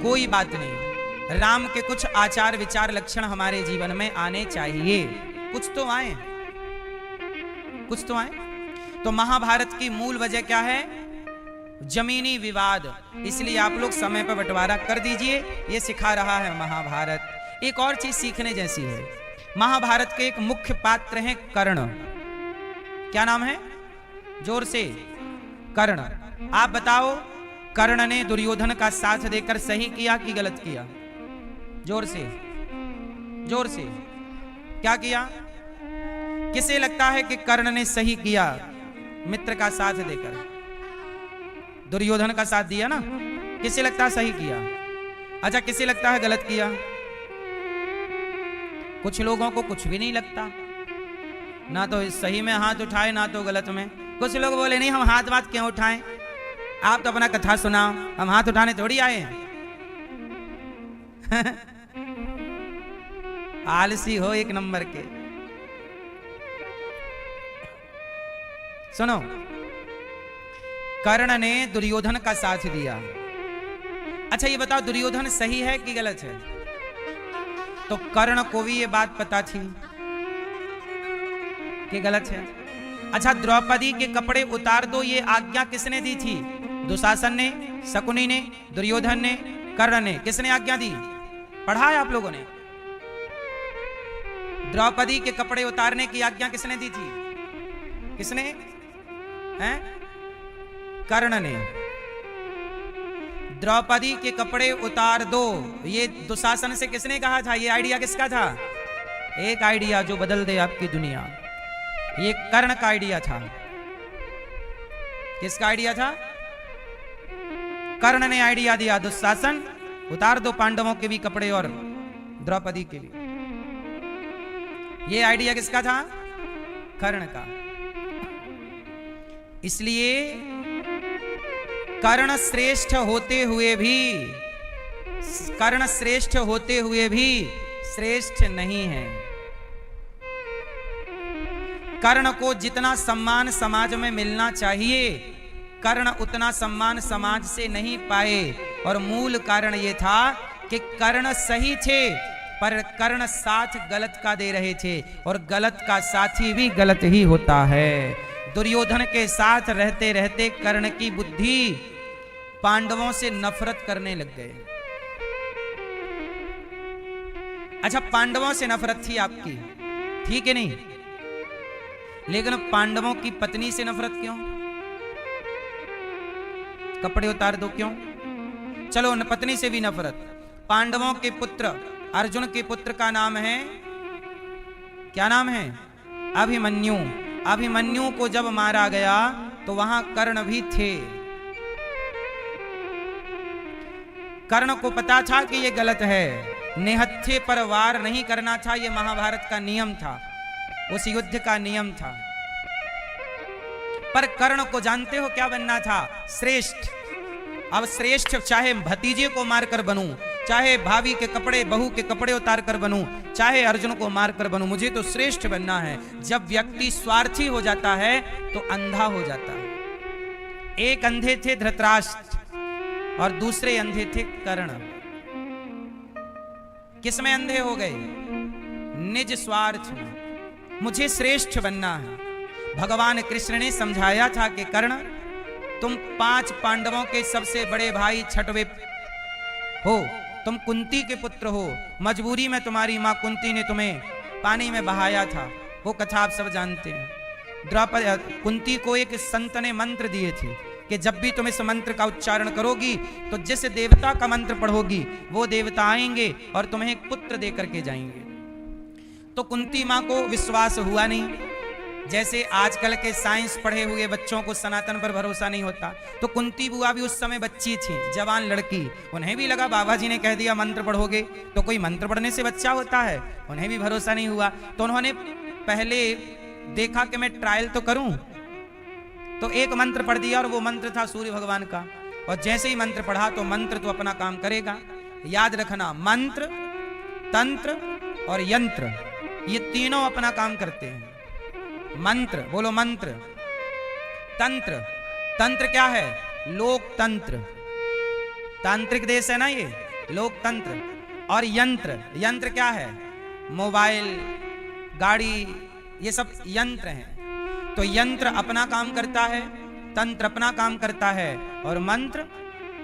कोई बात नहीं, राम के कुछ आचार विचार लक्षण हमारे जीवन में आने चाहिए, कुछ तो आए, कुछ तो आए। तो महाभारत की मूल वजह क्या है? जमीनी विवाद। इसलिए आप लोग समय पर बंटवारा कर दीजिए, ये सिखा रहा है महाभारत। एक और चीज सीखने जैसी है, महाभारत के एक मुख्य पात्र हैं कर्ण। क्या नाम है? जोर से, कर्ण। आप बताओ, कर्ण ने दुर्योधन का साथ देकर सही किया कि गलत किया? जोर से, जोर से, क्या किया? किसे लगता है कि कर्ण ने सही किया मित्र का साथ देकर? दुर्योधन का साथ दिया ना, किसे लगता है सही किया? अच्छा, किसे लगता है गलत किया? कुछ लोगों को कुछ भी नहीं लगता, ना तो सही में हाथ उठाए ना तो गलत में। कुछ लोग बोले नहीं हम हाथ बात क्यों उठाएं, आप तो अपना कथा सुनाओ, हम हाथ उठाने थोड़ी आए हैं। आलसी हो एक नंबर के। सुनो, कर्ण ने दुर्योधन का साथ दिया। अच्छा ये बताओ, दुर्योधन सही है कि गलत है? तो कर्ण को भी ये बात पता थी कि गलत है। अच्छा, द्रौपदी के कपड़े उतार दो, ये आज्ञा किसने दी थी? दुशासन ने, शकुनी ने, दुर्योधन ने, कर्ण ने? किसने आज्ञा दी? पढ़ा है आप लोगों ने? द्रौपदी के कपड़े उतारने की आज्ञा किसने दी थी? किसने? हैं? कर्ण ने। द्रौपदी के कपड़े उतार दो, ये दुशासन से किसने कहा था? ये आइडिया किसका था? एक आइडिया जो बदल दे आपकी दुनिया, ये कर्ण का आइडिया था। किसका आइडिया था? कर्ण ने आइडिया दिया, दुशासन उतार दो पांडवों के भी कपड़े और द्रौपदी के भी। ये आइडिया किसका था? कर्ण का। इसलिए कर्ण श्रेष्ठ होते हुए भी, कर्ण श्रेष्ठ होते हुए भी श्रेष्ठ नहीं है। कर्ण को जितना सम्मान समाज में मिलना चाहिए, कर्ण उतना सम्मान समाज से नहीं पाए। और मूल कारण यह था कि कर्ण सही थे पर कर्ण साथ गलत का दे रहे थे, और गलत का साथी भी गलत ही होता है। दुर्योधन के साथ रहते रहते कर्ण की बुद्धि पांडवों से नफरत करने लग गए। अच्छा, पांडवों से नफरत थी आपकी, ठीक है नहीं, लेकिन पांडवों की पत्नी से नफरत क्यों? कपड़े उतार दो क्यों? चलो न पत्नी से भी नफरत। पांडवों के पुत्र अर्जुन के पुत्र का नाम है, क्या नाम है? अभिमन्यु। अभिमन्यु को जब मारा गया तो वहां कर्ण भी थे। कर्ण को पता था कि यह गलत है, निहत्थे पर वार नहीं करना था, यह महाभारत का नियम था, उस युद्ध का नियम था। पर कर्ण को जानते हो क्या बनना था? श्रेष्ठ। अब श्रेष्ठ चाहे भतीजे को मारकर बनूं, चाहे भाभी के कपड़े, बहू के कपड़े उतार कर बनूं, चाहे अर्जुन को मारकर बनूं, मुझे तो श्रेष्ठ बनना है। जब व्यक्ति स्वार्थी हो जाता है तो अंधा हो जाता है। एक अंधे थे धृतराष्ट्र और दूसरे अंधे थे कर्ण। किसमें अंधे हो गए? निज स्वार्थ में। मुझे श्रेष्ठ बनना है। भगवान कृष्ण ने समझाया था कि कर्ण, तुम 5 पांडवों के सबसे बड़े भाई छठवे हो, तुम कुंती के पुत्र हो, मजबूरी में तुम्हारी मां कुंती ने तुम्हें पानी में बहाया था, वो कथा आप सब जानते हैं। द्रौपदी कुंती को एक संत ने मंत्र दिए थे कि जब भी तुम इस मंत्र का उच्चारण करोगी तो जिस देवता का मंत्र पढ़ोगी वो देवता आएंगे और तुम्हें एक पुत्र दे करके जाएंगे। तो कुंती मां को विश्वास हुआ नहीं। जैसे आजकल के साइंस पढ़े हुए बच्चों को सनातन पर भरोसा नहीं होता, तो कुंती बुआ भी उस समय बच्ची थी, जवान लड़की, उन्हें भी लगा बाबा जी ने कह दिया मंत्र पढ़ोगे तो कोई मंत्र पढ़ने से बच्चा होता है, उन्हें भी भरोसा नहीं हुआ। तो उन्होंने पहले देखा कि मैं ट्रायल तो करूं, तो एक मंत्र पढ़ दिया और वो मंत्र था सूर्य भगवान का। और जैसे ही मंत्र पढ़ा तो मंत्र तो अपना काम करेगा। याद रखना, मंत्र, तंत्र और यंत्र, ये तीनों अपना काम करते हैं। मंत्र, बोलो मंत्र। तंत्र, तंत्र क्या है? लोकतंत्र, तांत्रिक देश है ना ये, लोकतंत्र और यंत्र। यंत्र क्या है? मोबाइल, गाड़ी, ये सब यंत्र हैं। तो यंत्र अपना काम करता है, तंत्र अपना काम करता है और मंत्र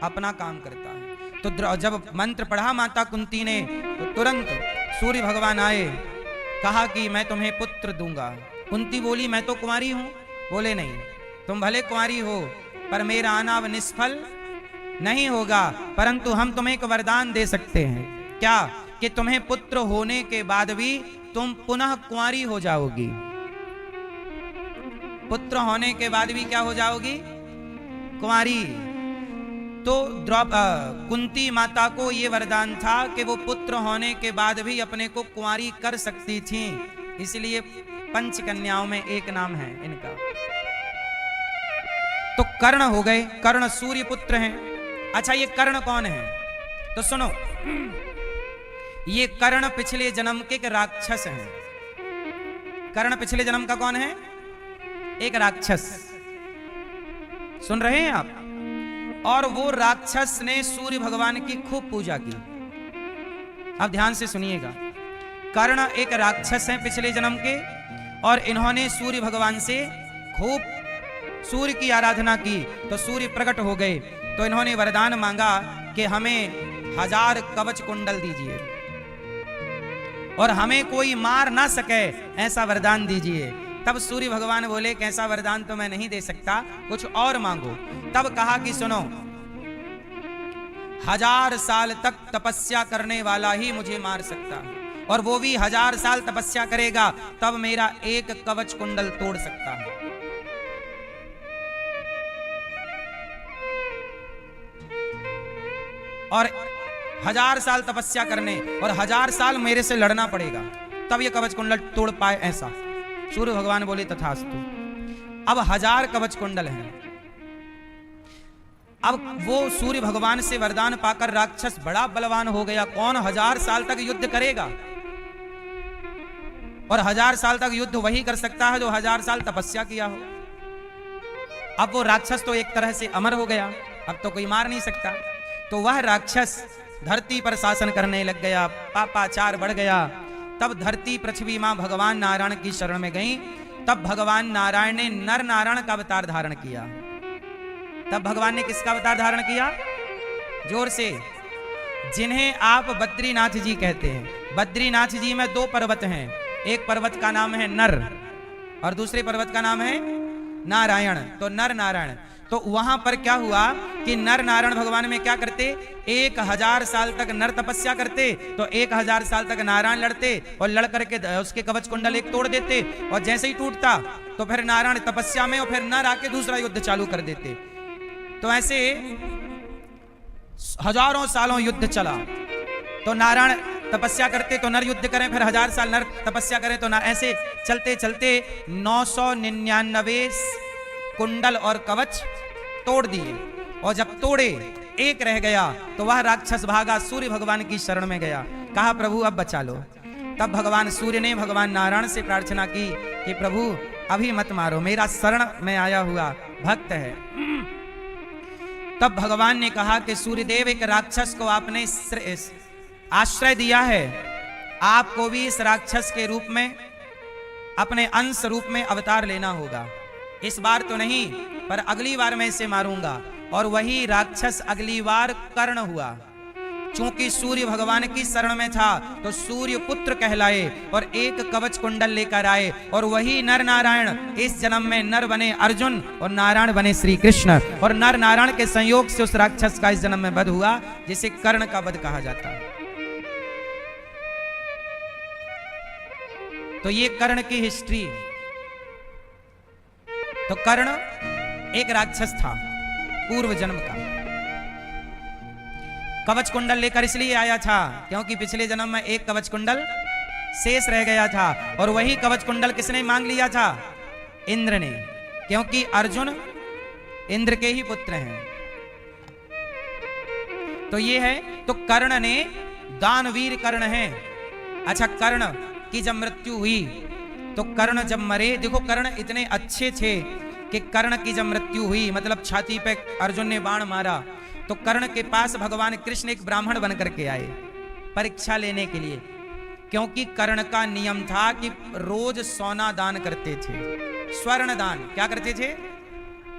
अपना काम करता है। तो जब मंत्र पढ़ा माता कुंती ने तो तुरंत सूर्य भगवान आए, कहा कि मैं तुम्हें पुत्र दूंगा। कुंती बोली मैं तो कुंवारी हूं। बोले नहीं, तुम भले कुंवारी हो पर मेरा आना अब निष्फल नहीं होगा, परंतु हम तुम्हें एक वरदान दे सकते हैं। क्या? कि तुम्हें पुत्र होने के बाद भी तुम पुनः कुंवारी हो जाओगी। पुत्र होने के बाद भी क्या हो जाओगी? कुंवारी। तो कुंती माता को ये वरदान था कि वो पुत्र होने के बाद भी अपने को कुंवारी कर सकती थी, इसलिए पंच कन्याओं में एक नाम है इनका। तो कर्ण हो गए, कर्ण सूर्य पुत्र हैं। अच्छा, ये कर्ण कौन है? तो सुनो, ये कर्ण पिछले जन्म के एक राक्षस हैं। कर्ण पिछले जन्म का कौन है? एक राक्षस। सुन रहे हैं आप? और वो राक्षस ने सूर्य भगवान की खूब पूजा की। अब ध्यान से सुनिएगा, कर्ण एक राक्षस हैं पिछले जन्म के, और इन्होंने सूर्य भगवान से खूब सूर्य की आराधना की। तो सूर्य प्रकट हो गए, तो इन्होंने वरदान मांगा कि हमें 1000 कवच कुंडल दीजिए और हमें कोई मार ना सके, ऐसा वरदान दीजिए। तब सूर्य भगवान बोले कि ऐसा वरदान तो मैं नहीं दे सकता, कुछ और मांगो। तब कहा कि सुनो, 1000 साल तक तपस्या करने वाला ही मुझे मार सकता है, और वो भी 1000 साल तपस्या करेगा तब मेरा एक कवच कुंडल तोड़ सकता है। और 1000 साल तपस्या करने और 1000 साल मेरे से लड़ना पड़ेगा तब ये कवच कुंडल तोड़ पाए, ऐसा। सूर्य भगवान बोले तथास्तु। अब 1000 कवच कुंडल हैं। अब वो सूर्य भगवान से वरदान पाकर राक्षस बड़ा बलवान हो गया। कौन 1000 साल तक युद्ध करेगा? और 1000 साल तक युद्ध वही कर सकता है जो 1000 साल तपस्या किया हो। अब वो राक्षस तो एक तरह से अमर हो गया, अब तो कोई मार नहीं सकता। तो वह राक्षस धरती पर शासन करने लग गया, पापाचार बढ़ गया। तब धरती पृथ्वी मां भगवान नारायण की शरण में गई। तब भगवान नारायण ने नर नारायण का अवतार धारण किया। तब भगवान ने किसका अवतार धारण किया? जोर से। जिन्हें आप बद्रीनाथ जी कहते हैं। बद्रीनाथ जी में 2 पर्वत हैं, एक पर्वत का नाम है नर और दूसरे पर्वत का नाम है नारायण। तो नर नारायण, तो वहां पर क्या हुआ कि नर नारायण भगवान में क्या करते? 1000 साल तक नर तपस्या करते, तो 1000 साल तक नारायण लड़ते और लड़ करके उसके कवच कुंडल एक तोड़ देते, और जैसे ही टूटता तो फिर नारायण तपस्या में और फिर नर आके दूसरा युद्ध चालू कर देते। तो ऐसे हजारों सालों युद्ध चला। तो नारायण तपस्या करते तो नर युद्ध करें, फिर 1000 साल नर तपस्या करें तो ऐसे चलते चलते 999 कुंडल और कवच तोड़ दिए। और जब तोड़े एक रह गया तो वह राक्षस भागा, सूर्य भगवान की शरण में गया, कहा प्रभु अब बचा लो। तब भगवान सूर्य ने भगवान नारायण से प्रार्थना की कि प्रभु अभी मत मारो, मेरा शरण में आया हुआ भक्त है। तब भगवान ने कहा कि सूर्यदेव, एक राक्षस को आपने आश्रय दिया है, आपको भी इस राक्षस के रूप में अपने अंश रूप में अवतार लेना होगा। इस बार तो नहीं पर अगली बार मैं इसे मारूंगा। और वही राक्षस अगली बार कर्ण हुआ। चूंकि सूर्य भगवान की शरण में था तो सूर्य पुत्र कहलाए और एक कवच कुंडल लेकर आए, और वही नर नारायण इस जन्म में नर बने अर्जुन और नारायण बने श्री कृष्ण। और नर नारायण के संयोग से उस राक्षस का इस जन्म में वध हुआ, जिसे कर्ण का वध कहा जाता है। तो ये कर्ण की हिस्ट्री है। तो कर्ण एक राक्षस था पूर्व जन्म का। कवच कुंडल लेकर इसलिए आया था क्योंकि पिछले जन्म में एक कवच कुंडल शेष रह गया था, और वही कवच कुंडल किसने मांग लिया था? इंद्र ने, क्योंकि अर्जुन इंद्र के ही पुत्र हैं। तो ये है, तो कर्ण ने, दानवीर कर्ण है। अच्छा, कर्ण की जब मृत्यु हुई तो कर्ण जब मरे, देखो कर्ण इतने अच्छे थे कि कर्ण की जब मृत्यु हुई, मतलब छाती पे अर्जुन ने बाण मारा तो कर्ण के पास भगवान कृष्ण एक ब्राह्मण बन करके आए परीक्षा लेने के लिए, क्योंकि कर्ण का नियम था कि रोज सोना दान करते थे, स्वर्ण दान। क्या करते थे?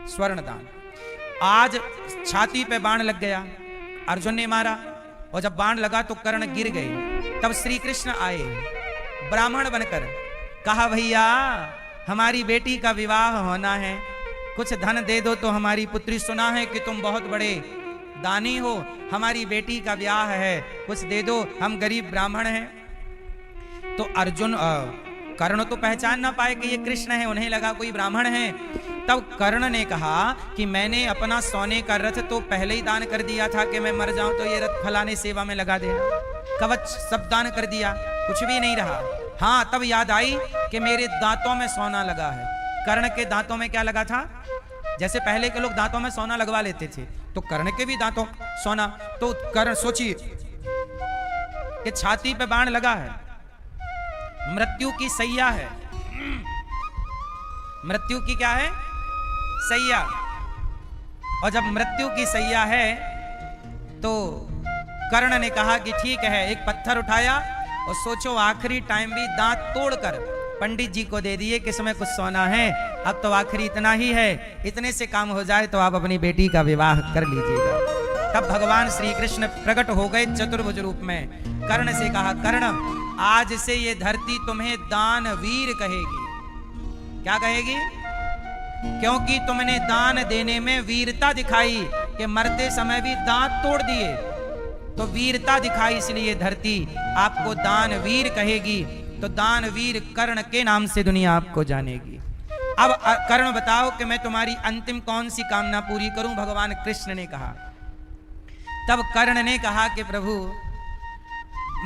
स्वर्ण दान। आज छाती पे बाण लग गया, अर्जुन ने मारा, और जब बाण लगा तो कर्ण गिर गए। तब श्री कृष्ण आए ब्राह्मण बनकर, कहा भैया हमारी बेटी का विवाह होना है, कुछ धन दे दो तो हमारी पुत्री, सुना है कि तुम बहुत बड़े दानी हो, हमारी बेटी का ब्याह है, कुछ दे दो, हम गरीब ब्राह्मण हैं। तो अर्जुन कर्ण तो पहचान ना पाए कि ये कृष्ण है, उन्हें लगा कोई ब्राह्मण है। तब कर्ण ने कहा कि मैंने अपना सोने का रथ तो पहले ही दान कर दिया था कि मैं मर जाऊं तो ये रथ फलाने सेवा में लगा देना, कवच सब दान कर दिया, कुछ भी नहीं रहा। हाँ, तब याद आई कि मेरे दांतों में सोना लगा है। कर्ण के दांतों में क्या लगा था? जैसे पहले के लोग दांतों में सोना लगवा लेते थे, तो कर्ण के भी दांतों सोना। तो कर्ण सोचिए कि छाती पे बाण लगा है, मृत्यु की सैया है, मृत्यु की क्या है? सैया। और जब मृत्यु की सैया है तो कर्ण ने कहा कि ठीक है, एक पत्थर उठाया और सोचो आखिरी टाइम भी दांत तोड़कर पंडित जी को दे दिए कि इसमें कुछ सोना है, अब तो आखिरी इतना ही है, इतने से काम हो जाए तो आप अपनी बेटी का विवाह कर लीजिएगा। तब भगवान श्री कृष्ण प्रकट हो गए चतुर्भुज रूप में। कर्ण से कहा, कर्ण आज से ये धरती तुम्हें दानवीर कहेगी। क्या कहेगी? क्योंकि तुमने दान देने में वीरता दिखाई कि मरते समय भी दांत तोड़ दिए, तो वीरता दिखाई, इसलिए धरती आपको दानवीर कहेगी। तो दानवीर कर्ण के नाम से दुनिया आपको जानेगी। अब कर्ण बताओ कि मैं तुम्हारी अंतिम कौन सी कामना पूरी करूं? भगवान कृष्ण ने कहा। तब कर्ण ने कहा कि प्रभु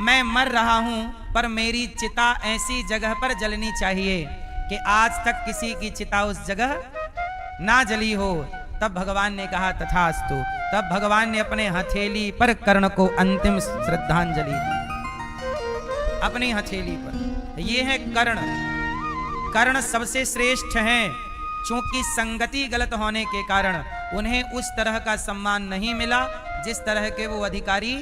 मैं मर रहा हूं, पर मेरी चिता ऐसी जगह पर जलनी चाहिए कि आज तक किसी की चिता उस जगह ना जली हो। तब भगवान ने कहा तथास्तु। तब भगवान ने अपने हथेली पर कर्ण को अंतिम श्रद्धांजलि दी, अपनी हथेली पर। ये है कर्ण। कर्ण सबसे श्रेष्ठ हैं, चूंकि संगति गलत होने के कारण उन्हें उस तरह का सम्मान नहीं मिला जिस तरह के वो अधिकारी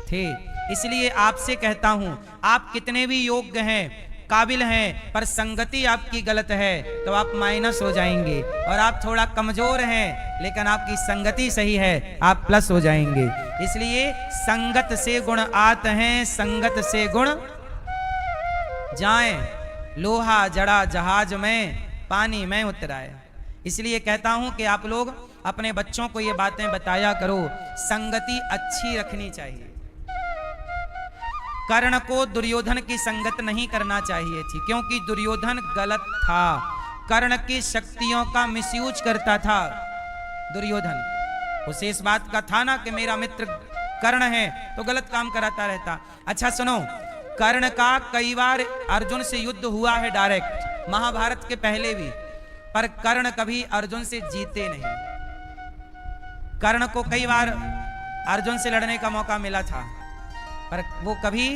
थे। इसलिए आपसे कहता हूं, आप कितने भी योग्य हैं, काबिल हैं, पर संगति आपकी गलत है तो आप माइनस हो जाएंगे, और आप थोड़ा कमजोर हैं लेकिन आपकी संगति सही है, आप प्लस हो जाएंगे। इसलिए संगत से गुण आते हैं, संगत से गुण जाएं। लोहा जड़ा जहाज में, पानी में उतराए। इसलिए कहता हूं कि आप लोग अपने बच्चों को ये बातें बताया करो, संगति अच्छी रखनी चाहिए। कर्ण को दुर्योधन की संगत नहीं करना चाहिए थी, क्योंकि दुर्योधन गलत था, कर्ण की शक्तियों का मिसयूज करता था। दुर्योधन उसे इस बात का था ना कि मेरा मित्र कर्ण है, तो गलत काम कराता रहता। अच्छा सुनो, कर्ण का कई बार अर्जुन से युद्ध हुआ है डायरेक्ट, महाभारत के पहले भी, पर कर्ण कभी अर्जुन से जीते नहीं। कर्ण को कई बार अर्जुन से लड़ने का मौका मिला था, पर वो कभी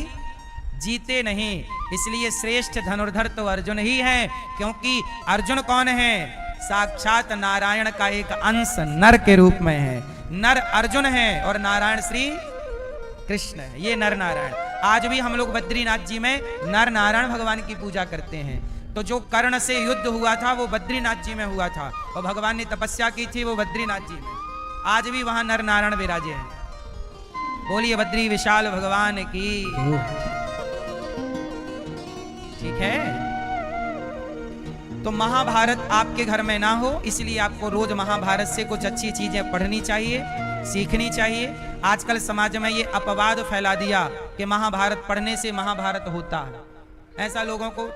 जीते नहीं। इसलिए श्रेष्ठ धनुर्धर तो अर्जुन ही है, क्योंकि अर्जुन कौन है? साक्षात नारायण का एक अंश नर के रूप में है। नर अर्जुन है और नारायण श्री कृष्ण है। ये नर नारायण। आज भी हम लोग बद्रीनाथ जी में नर नारायण भगवान की पूजा करते हैं। तो जो कर्ण से युद्ध हुआ था वो बद्रीनाथ जी में हुआ था, और भगवान ने तपस्या की थी वो बद्रीनाथ जी में। आज भी वहां नर नारायण विराजे हैं। बोलिए बद्री विशाल भगवान की। ठीक है, तो महाभारत आपके घर में ना हो, इसलिए आपको रोज महाभारत से कुछ अच्छी चीजें पढ़नी चाहिए, सीखनी चाहिए। आजकल समाज में ये अपवाद फैला दिया कि महाभारत पढ़ने से महाभारत होता है, ऐसा लोगों को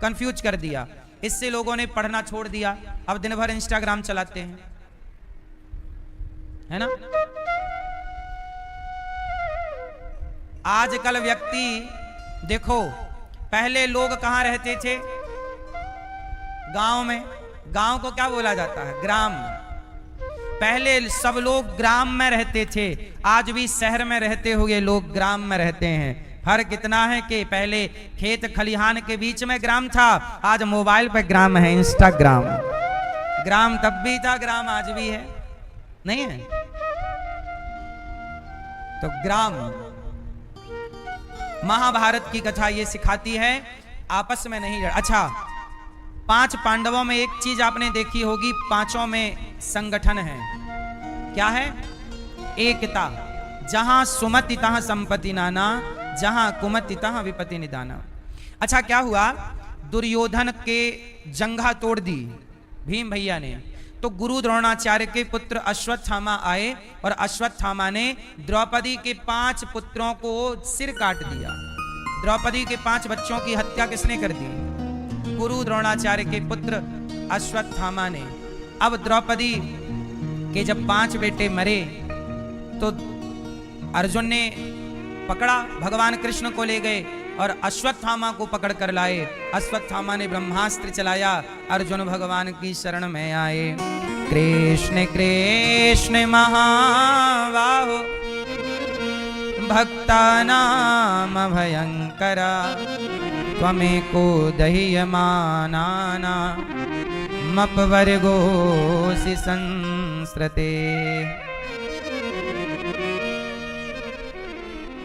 कंफ्यूज कर दिया। इससे लोगों ने पढ़ना छोड़ दिया, अब दिन भर इंस्टाग्राम चलाते हैं, है ना। आजकल व्यक्ति देखो, पहले लोग कहां रहते थे? गांव में। गांव को क्या बोला जाता है? ग्राम। पहले सब लोग ग्राम में रहते थे, आज भी शहर में रहते हुए लोग ग्राम में रहते हैं। फर्क इतना है कि पहले खेत खलिहान के बीच में ग्राम था, आज मोबाइल पे ग्राम है, इंस्टाग्राम। ग्राम तब भी था, ग्राम आज भी है, नहीं है? तो ग्राम, महाभारत की कथा ये सिखाती है आपस में नहीं लड़। अच्छा, 5 पांडवों में एक चीज आपने देखी होगी, पांचों में संगठन है। क्या है? एकता। जहां सुमति तहां संपत्ति नाना, जहां कुमति तहां विपत्ति निदाना। अच्छा, क्या हुआ? दुर्योधन के जंघा तोड़ दी भीम भैया ने, तो गुरु द्रोणाचार्य के पुत्र अश्वत्थामा आए और अश्वत्थामा ने द्रौपदी के 5 पुत्रों को सिर काट दिया। द्रौपदी के 5 बच्चों की हत्या किसने कर दी? गुरु द्रोणाचार्य के पुत्र अश्वत्थामा ने। अब द्रौपदी के जब 5 बेटे मरे तो अर्जुन ने पकड़ा, भगवान कृष्ण को ले गए और अश्वत्थामा को पकड़ कर लाए। अश्वत्थामा ने ब्रह्मास्त्र चलाया, अर्जुन भगवान की शरण में आए। कृष्ण कृष्ण महाबाहो भक्तानाम भयंकरा, त्वमेको दह्यमानाना मपवर्गोऽसि संस्रते।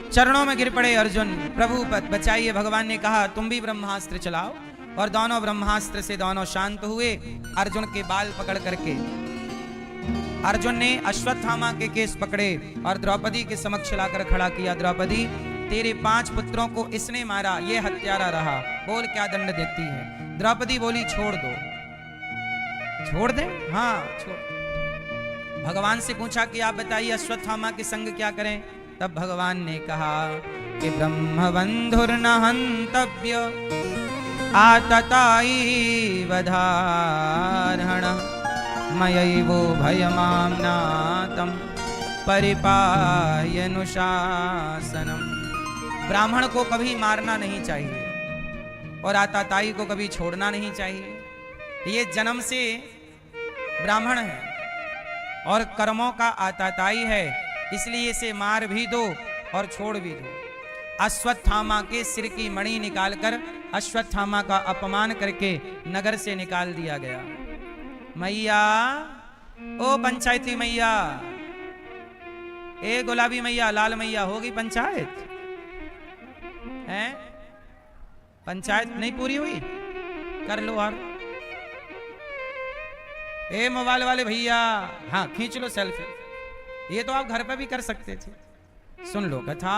चरणों में गिर पड़े अर्जुन, प्रभु बचाइए। भगवान ने कहा तुम भी ब्रह्मास्त्र चलाओ, और दोनों ब्रह्मास्त्र से दोनों शांत हुए। अर्जुन के बाल पकड़ करके अर्जुन ने अश्वत्थामा के केस पकड़े और द्रौपदी के समक्ष लाकर खड़ा किया। द्रौपदी, तेरे 5 पुत्रों को इसने मारा, ये हत्यारा रहा, बोल क्या दंड देती है? द्रौपदी बोली छोड़ दो। छोड़ दे? हाँ छोड़। भगवान से पूछा कि आप बताइए अश्वत्थामा के संग क्या करें? तब भगवान ने कहा कि ब्रह्मबंधुर्न हन्तव्य आतताई वधारण, मयैवो भयमाम्नातं परिपायनुशासनम। ब्राह्मण को कभी मारना नहीं चाहिए और आताताई को कभी छोड़ना नहीं चाहिए। ये जन्म से ब्राह्मण है और कर्मों का आताताई है, इसलिए इसे मार भी दो और छोड़ भी दो। अश्वत्थामा के सिर की मणि निकालकर अश्वत्थामा का अपमान करके नगर से निकाल दिया गया। मैया, ओ पंचायती मैया, ए गुलाबी मैया, लाल मैया, होगी पंचायत? हैं? पंचायत नहीं पूरी हुई? कर लो। और ए मोबाइल वाले भैया, हाँ खींच लो सेल्फी। ये तो आप घर पे भी कर सकते थे। सुन लो कथा।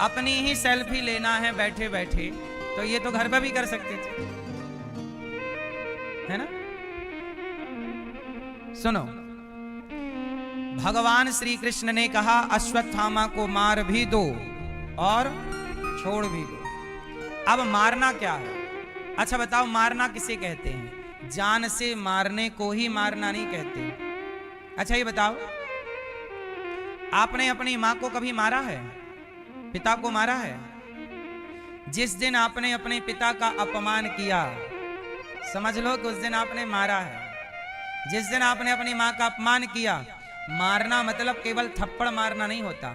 अपनी ही सेल्फी लेना है बैठे बैठे, तो ये तो घर पे भी कर सकते थे, है ना? सुनो, भगवान श्री कृष्ण ने कहा अश्वत्थामा को मार भी दो और छोड़ भी दो। अब मारना क्या है? अच्छा बताओ, मारना किसे कहते हैं? जान से मारने को ही मारना नहीं कहते। अच्छा ये बताओ, आपने अपनी मां को कभी मारा है? पिता को मारा है? जिस दिन आपने अपने पिता का अपमान किया, समझ लो कि उस दिन आपने मारा है। जिस दिन आपने अपनी मां का अपमान किया, मारना मतलब केवल थप्पड़ मारना नहीं होता,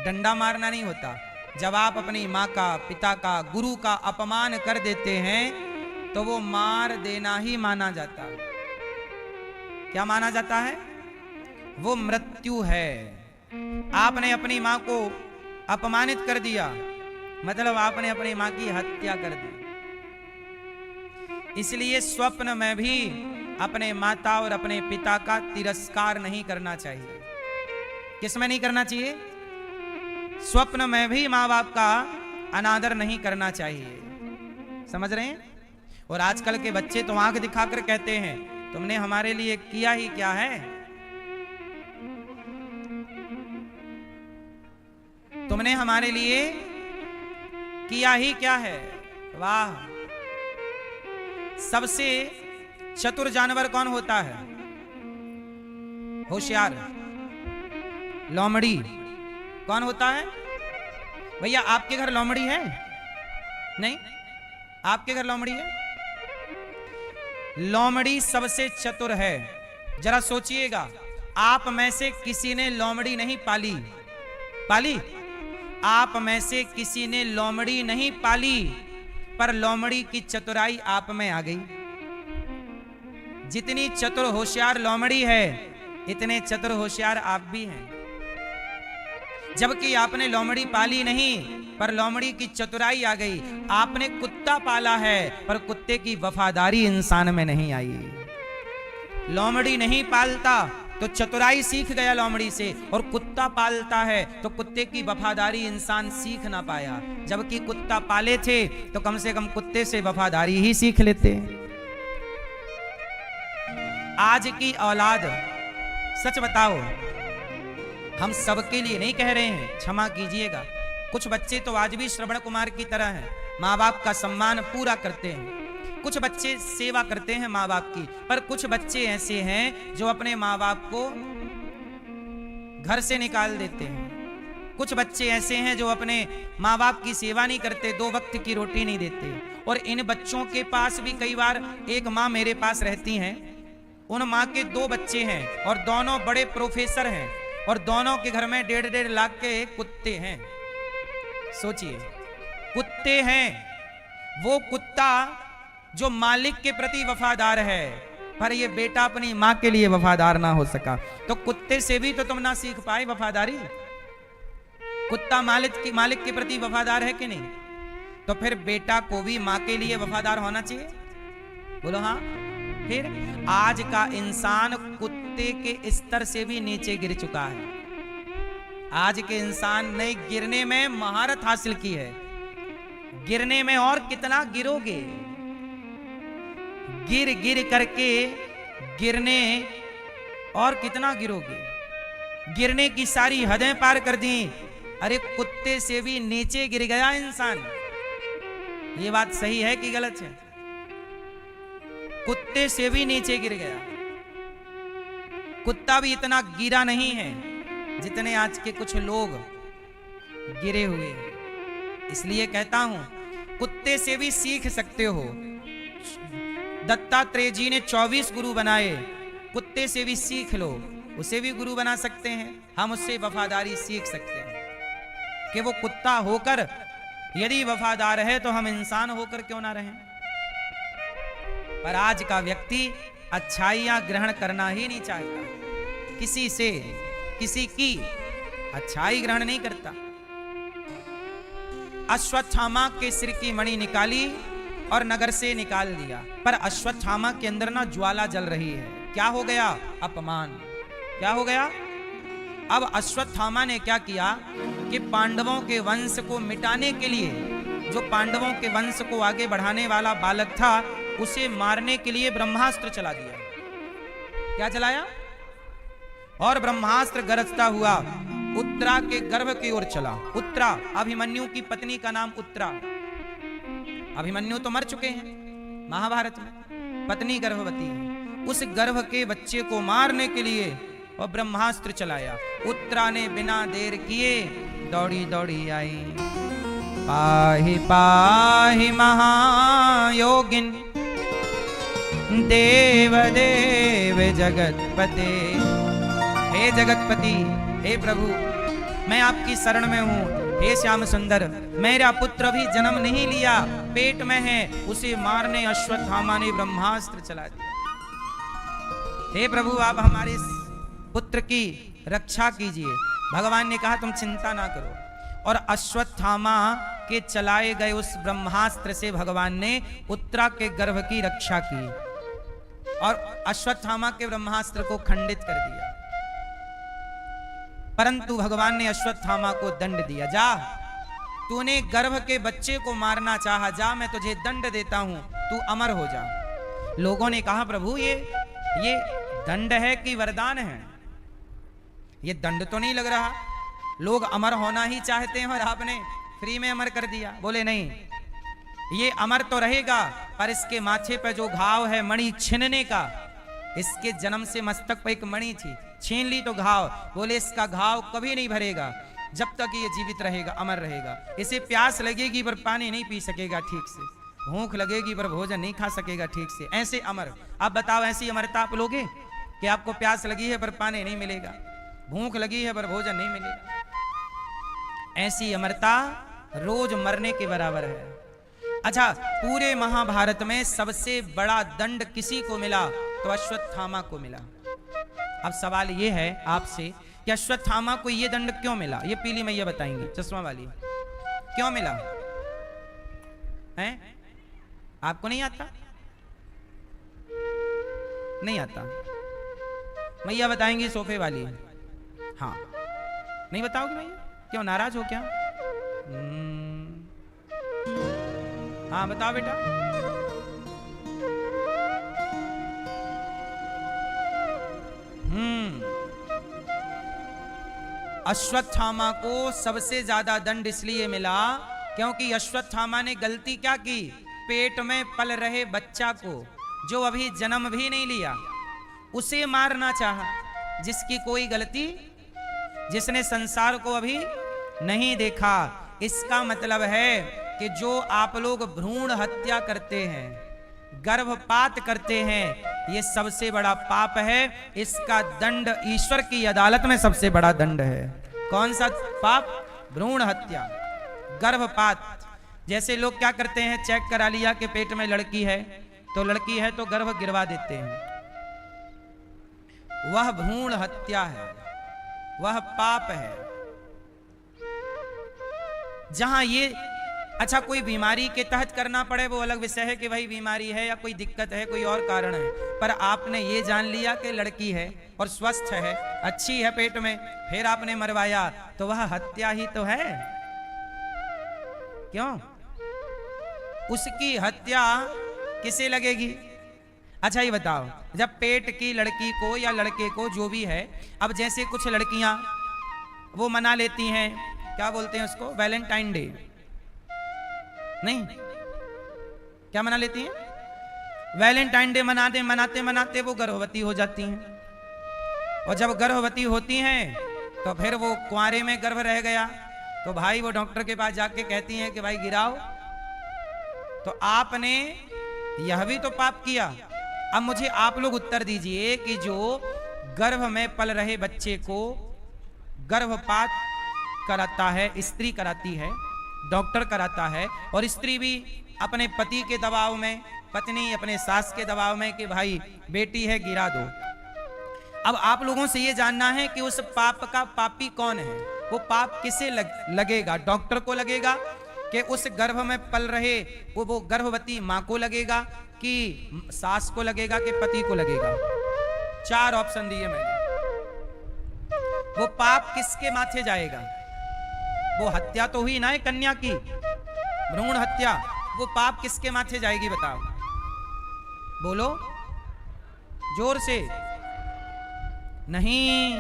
डंडा मारना नहीं होता। जब आप अपनी मां का, पिता का, गुरु का अपमान कर देते हैं तो वो मार देना ही माना जाता है। क्या माना जाता है? वो मृत्यु है। आपने अपनी मां को अपमानित कर दिया, मतलब आपने अपनी मां की हत्या कर दी। इसलिए स्वप्न में भी अपने माता और अपने पिता का तिरस्कार नहीं करना चाहिए। किसमें नहीं करना चाहिए? स्वप्न में भी माँ बाप का अनादर नहीं करना चाहिए। समझ रहे हैं? और आजकल के बच्चे तो आंख दिखाकर कहते हैं तुमने हमारे लिए किया ही क्या है, तुमने हमारे लिए किया ही क्या है। वाह! सबसे चतुर जानवर कौन होता है? होशियार लोमड़ी। कौन होता है? भैया आपके घर लोमड़ी है? नहीं, आपके घर लोमड़ी है? लोमड़ी सबसे चतुर है। जरा सोचिएगा, आप में से किसी ने लोमड़ी नहीं पाली? पाली? आप में से किसी ने लोमड़ी नहीं पाली, पर लोमड़ी की चतुराई आप में आ गई। जितनी चतुर होशियार लोमड़ी है, इतने चतुर होशियार आप भी हैं, जबकि आपने लोमड़ी पाली नहीं, पर लोमड़ी की चतुराई आ गई। आपने कुत्ता पाला है, पर कुत्ते की वफादारी इंसान में नहीं आई। लोमड़ी नहीं पालता तो चतुराई सीख गया लोमड़ी से, और कुत्ता पालता है तो कुत्ते की वफादारी इंसान सीख ना पाया। जबकि कुत्ता पाले थे तो कम से कम कुत्ते से वफादारी ही सीख लेते। आज की औलाद, सच बताओ, हम सबके लिए नहीं कह रहे हैं, क्षमा कीजिएगा, कुछ बच्चे तो आज भी श्रवण कुमार की तरह हैं, माँ बाप का सम्मान पूरा करते हैं, कुछ बच्चे सेवा करते हैं माँ बाप की, पर कुछ बच्चे ऐसे हैं जो अपने माँ बाप को घर से निकाल देते हैं। कुछ बच्चे ऐसे हैं जो अपने माँ बाप की सेवा नहीं करते, 2 वक्त की रोटी नहीं देते। और इन बच्चों के पास भी कई बार, एक माँ मेरे पास रहती हैं, उन माँ के 2 बच्चे हैं और दोनों बड़े प्रोफेसर हैं, और दोनों के घर में 1.5 लाख के कुत्ते हैं। सोचिए, कुत्ते हैं, वो कुत्ता जो मालिक के प्रति वफादार है, पर ये बेटा अपनी मां के लिए वफादार ना हो सका। तो कुत्ते से भी तो तुम ना सीख पाए वफादारी। कुत्ता मालिक के प्रति वफादार है कि नहीं? तो फिर बेटा को भी मां के लिए वफादार होना चाहिए। बोलो हाँ। फिर आज का इंसान कुत्ते के स्तर से भी नीचे गिर चुका है। आज के इंसान ने गिरने में महारत हासिल की है। गिरने में और कितना गिरोगे? गिर करके गिरने और कितना गिरोगे? गिरने की सारी हदें पार कर दी। अरे कुत्ते से भी नीचे गिर गया इंसान। ये बात सही है कि गलत है? कुत्ते से भी नीचे गिर गया। कुत्ता भी इतना गिरा नहीं है जितने आज के कुछ लोग गिरे हुए हैं। इसलिए कहता हूं, कुत्ते से भी सीख सकते हो। दत्तात्रेय जी ने 24 गुरु बनाए, कुत्ते से भी सीख लो, उसे भी गुरु बना सकते हैं। हम उससे वफादारी सीख सकते हैं कि वो कुत्ता होकर यदि वफादार है तो हम इंसान होकर क्यों ना रहें। पर आज का व्यक्ति अच्छाइयां ग्रहण करना ही नहीं चाहता, किसी से किसी की अच्छाई ग्रहण नहीं करता। अश्वत्थामा के सिर की मणि निकाली और नगर से निकाल दिया, पर अश्वत्थामा के अंदर ना ज्वाला जल रही है। क्या हो गया? अपमान। क्या हो गया? अब अश्वत्थामा ने क्या किया कि पांडवों के वंश को मिटाने के लिए, जो पांडवों के वंश को आगे बढ़ाने वाला बालक था, उसे मारने के लिए ब्रह्मास्त्र चला दिया। क्या चलाया? और ब्रह्मास्त्र गरजता हुआ उत्तरा के गर्भ की ओर चला। उत्तरा, अभिमन्यु की पत्नी का नाम उत्तरा। अभिमन्यु तो मर चुके हैं महाभारत में, पत्नी गर्भवती है। उस गर्भ के बच्चे को मारने के लिए और ब्रह्मास्त्र चलाया। उत्तरा ने बिना देर किए दौड़ी दौड़ी आई। पाहि पाहि महायोगिन देव देव जगतपते। हे जगतपति, हे प्रभु, मैं आपकी शरण में हूँ। हे श्याम सुंदर, मेरा पुत्र भी जन्म नहीं लिया, पेट में है, उसे मारने अश्वत्थामा ने ब्रह्मास्त्र चला दिया। हे प्रभु, आप हमारे पुत्र की रक्षा कीजिए। भगवान ने कहा तुम चिंता ना करो, और अश्वत्थामा के चलाए गए उस ब्रह्मास्त्र से भगवान ने उत्तरा के गर्भ की रक्षा की और अश्वत्थामा के ब्रह्मास्त्र को खंडित कर दिया। परंतु भगवान ने अश्वत्थामा को दंड दिया। जा, तूने गर्भ के बच्चे को मारना चाहा, जा मैं तुझे दंड देता हूं, तू अमर हो जा। लोगों ने कहा प्रभु ये दंड है कि वरदान है? ये दंड तो नहीं लग रहा, लोग अमर होना ही चाहते हैं और आपने फ्री में अमर कर दिया। बोले नहीं, ये अमर तो रहेगा, पर इसके माथे पे जो घाव है मणि छीनने का, इसके जन्म से मस्तक पर एक मणि थी, छीन ली तो घाव। बोले इसका घाव कभी नहीं भरेगा जब तक ये जीवित रहेगा, अमर रहेगा। इसे प्यास लगेगी पर पानी नहीं पी सकेगा ठीक से, भूख लगेगी पर भोजन नहीं खा सकेगा ठीक से, ऐसे अमर। आप बताओ, ऐसी अमरता आप लोगे कि आपको प्यास लगी है पर पानी नहीं मिलेगा, भूख लगी है पर भोजन नहीं मिलेगा? ऐसी अमरता रोज मरने के बराबर है। अच्छा, पूरे महाभारत में सबसे बड़ा दंड किसी को मिला तो अश्वत्थामा को मिला। अब सवाल ये है आपसे कि अश्वत्थामा को ये दंड क्यों मिला? ये पीली मैया बताएंगी, चश्मा वाली, क्यों मिला है? आपको नहीं आता? नहीं आता? मैया बताएंगी सोफे वाली। हाँ, नहीं बताओगे मैया? क्यों, नाराज हो क्या? हाँ बताओ बेटा। अश्वत्थामा को सबसे ज्यादा दंड इसलिए मिला क्योंकि अश्वत्थामा ने गलती क्या की? पेट में पल रहे बच्चा को, जो अभी जन्म भी नहीं लिया, उसे मारना चाहा, जिसकी कोई गलती, जिसने संसार को अभी नहीं देखा। इसका मतलब है कि जो आप लोग भ्रूण हत्या करते हैं, गर्भपात करते हैं, ये सबसे बड़ा पाप है। इसका दंड ईश्वर की अदालत में सबसे बड़ा दंड है। कौन सा पाप? भ्रूण हत्या, गर्भपात। जैसे लोग क्या करते हैं, चेक करा लिया कि पेट में लड़की है, तो लड़की है तो गर्भ गिरवा देते हैं, वह भ्रूण हत्या है, वह पाप है। जहां ये अच्छा कोई बीमारी के तहत करना पड़े वो अलग विषय है कि भाई बीमारी है या कोई दिक्कत है, कोई और कारण है, पर आपने ये जान लिया कि लड़की है और स्वस्थ है, अच्छी है पेट में, फिर आपने मरवाया, तो वह हत्या ही तो है। क्यों? उसकी हत्या किसे लगेगी? अच्छा ये बताओ, जब पेट की लड़की को या लड़के को जो भी है, अब जैसे कुछ लड़कियां वो मना लेती हैं, क्या बोलते हैं उसको, वैलेंटाइन डे, नहीं क्या मना लेती हैं? वैलेंटाइन डे मनाते मनाते वो गर्भवती हो जाती हैं, और जब गर्भवती होती हैं तो फिर वो कुंवारे में गर्भ रह गया, तो भाई वो डॉक्टर के पास जाके कहती हैं कि भाई गिराओ। तो आपने यह भी तो पाप किया। अब मुझे आप लोग उत्तर दीजिए कि जो गर्भ में पल रहे बच्चे को गर्भपात कराता है, स्त्री कराती है, डॉक्टर कराता है, और स्त्री भी अपने पति के दबाव में, पत्नी अपने सास के दबाव में कि भाई बेटी है गिरा दो। अब आप लोगों से ये जानना है कि उस पाप का पापी कौन है? वो पाप किसे लगेगा? डॉक्टर को लगेगा कि उस गर्भ में पल रहे वो गर्भवती मां को लगेगा, कि सास को लगेगा, कि पति को लगेगा? 4 ऑप्शन दिए मैंने। वो पाप किसके माथे जाएगा? वो हत्या तो हुई ना है कन्या की, भ्रूण हत्या, वो पाप किसके माथे जाएगी बताओ? बोलो जोर से। नहीं,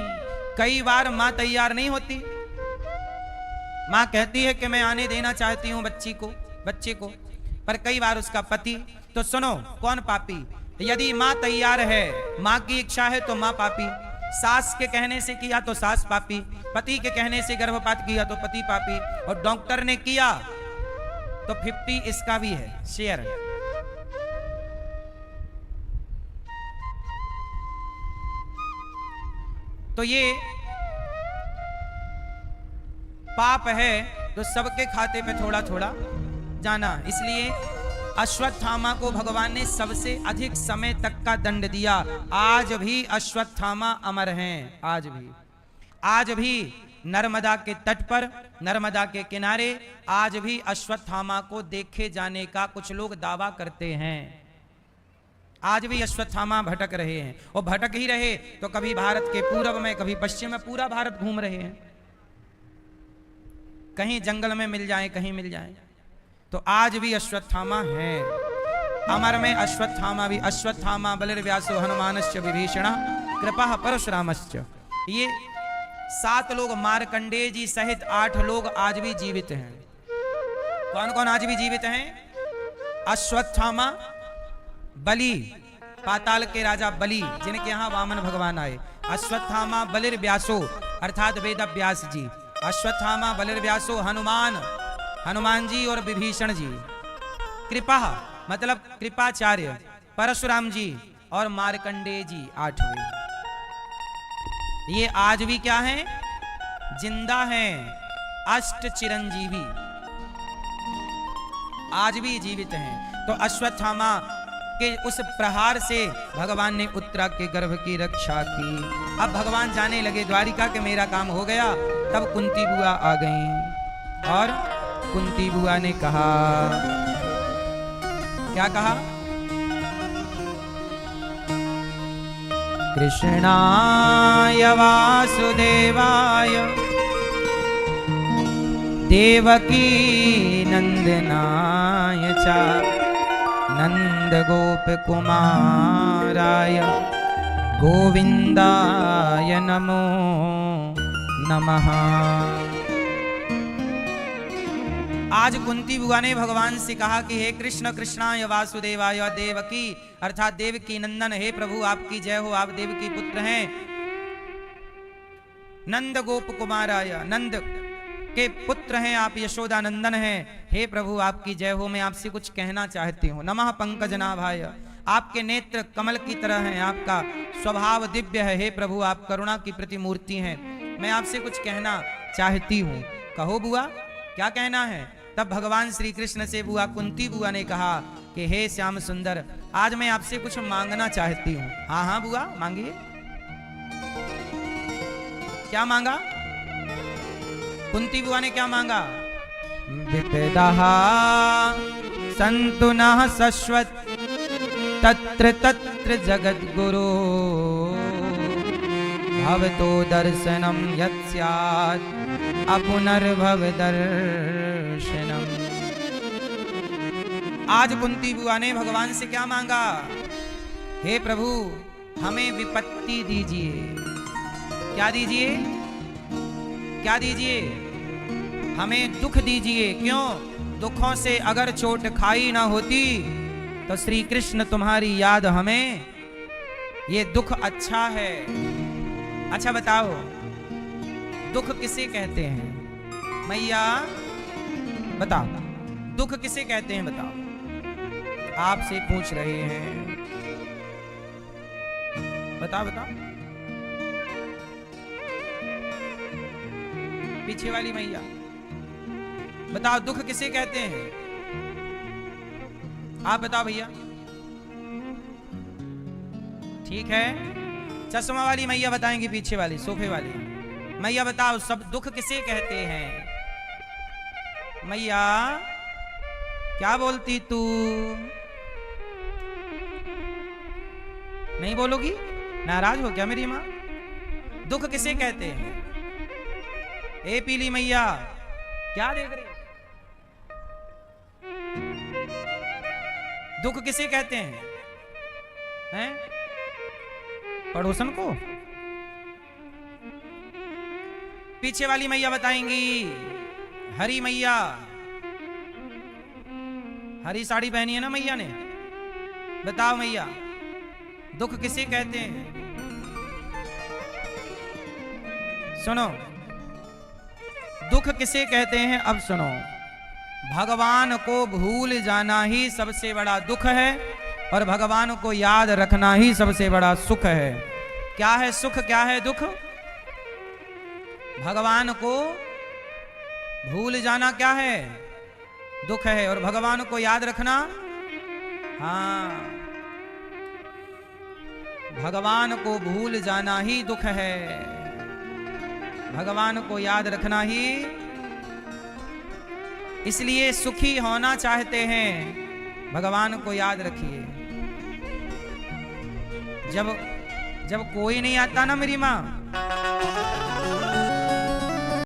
कई बार मां तैयार नहीं होती, मां कहती है कि मैं आने देना चाहती हूं बच्चे को, पर कई बार उसका पति। तो सुनो कौन पापी? यदि मां तैयार है, मां की इच्छा है, तो मां पापी। सास के कहने से किया तो सास पापी, पति के कहने से गर्भपात किया तो पति पापी, और डॉक्टर ने किया तो 50 इसका भी है शेयर। तो ये पाप है, तो सबके खाते पे थोड़ा थोड़ा जाना। इसलिए अश्वत्थामा को भगवान ने सबसे अधिक समय तक का दंड दिया। आज भी अश्वत्थामा अमर हैं, आज भी नर्मदा के तट पर, नर्मदा के किनारे आज भी अश्वत्थामा को देखे जाने का कुछ लोग दावा करते हैं। आज भी अश्वत्थामा भटक रहे हैं, और भटक ही रहे तो कभी भारत के पूर्व में, कभी पश्चिम में, पूरा भारत घूम रहे हैं। कहीं जंगल में मिल जाए, कहीं मिल जाए, तो आज भी अश्वत्थामा है। अमर में अश्वत्थामा भी। अश्वत्थामा बलिर्व्यासो हनुमानश्च विभीषण कृपा परशुरामश्च। ये 7 लोग, मार्कंडेय जी सहित 8 लोग आज भी जीवित हैं। कौन कौन आज भी जीवित हैं? अश्वत्थामा, बलि, पाताल के राजा बलि, जिनके यहां वामन भगवान आए। अश्वत्थामा बलिर्व्यासो अर्थात वेद व्यास जी, अश्वत्थामा बलिर्व्यासो हनुमान जी और विभीषण जी, कृपा मतलब कृपाचार्य, परशुराम जी और मार्कंडेय जी 8वें। ये आज भी क्या हैं? जिंदा हैं, अष्ट चिरंजीवी आज भी जीवित हैं। तो अश्वत्थामा के उस प्रहार से भगवान ने उत्तरा के गर्भ की रक्षा की। अब भगवान जाने लगे द्वारिका के मेरा काम हो गया। तब कुंती बुआ आ गईं और कुंती बुआ ने कहा, क्या कहा? कृष्णाय वासुदेवाय देवकी नंदनाय च नंद गोप कुमाराय गोविंदाय नमो नमः। आज कुंती बुआ ने भगवान से कहा कि हे कृष्ण, कृष्णाय वासुदेवाय देवकी अर्थात देवकी नंदन, हे प्रभु आपकी जय हो, आप देवकी पुत्र हैं। नंद गोप कुमाराय, नंद के पुत्र हैं आप, यशोदा नंदन हैं, हे प्रभु आपकी जय हो। मैं आपसे कुछ कहना चाहती हूँ। नमः पंकजनाभाय, आपके नेत्र कमल की तरह हैं, आपका स्वभाव दिव्य है, हे प्रभु आप करुणा की प्रतिमूर्ति हैं। मैं आपसे कुछ कहना चाहती हूँ। कहो बुआ, क्या कहना है? तब भगवान श्री कृष्ण से बुआ कुंती बुआ ने कहा कि हे श्याम सुंदर, आज मैं आपसे कुछ मांगना चाहती हूँ। हाँ हाँ बुआ मांगिए। क्या मांगा? कुंती बुआ ने क्या मांगा? विपदः सन्तु नः शश्वत् तत्र तत्र जगद्गुरो भवतो दर्शनं यत् स्यात् अपुनर्भव दर्शनम। आज कुंती बुआ ने भगवान से क्या मांगा? हे प्रभु हमें विपत्ति दीजिए। क्या दीजिए? क्या दीजिए? हमें दुख दीजिए। क्यों? दुखों से अगर चोट खाई ना होती तो श्री कृष्ण तुम्हारी याद हमें, ये दुख अच्छा है। अच्छा बताओ, दुख किसे कहते हैं? मैया बताओ, दुख किसे कहते हैं? बताओ, आपसे पूछ रहे हैं, बताओ बताओ। पीछे वाली मैया बताओ, दुख किसे कहते हैं? आप बताओ भैया। ठीक है, चश्मा वाली मैया बताएंगी, पीछे वाली सोफे वाली मैया बताओ, सब दुख किसे कहते हैं? मैया क्या बोलती तू? नहीं बोलोगी? नाराज हो क्या मेरी मां? दुख किसे कहते हैं? ए पीली मैया क्या देख रही? दुख किसे कहते हैं? हैं? पड़ोसन को? पीछे वाली मैया बताएंगी। हरी मैया, हरी साड़ी पहनी है ना मैया ने, बताओ मैया दुख किसे कहते हैं? सुनो, दुख किसे कहते हैं? अब सुनो, भगवान को भूल जाना ही सबसे बड़ा दुख है और भगवान को याद रखना ही सबसे बड़ा सुख है। क्या है सुख, क्या है दुख? भगवान को भूल जाना क्या है? दुख है। और भगवान को याद रखना, हाँ, भगवान को भूल जाना ही दुख है, भगवान को याद रखना ही। इसलिए सुखी होना चाहते हैं, भगवान को याद रखिए। जब कोई नहीं आता ना मेरी माँ,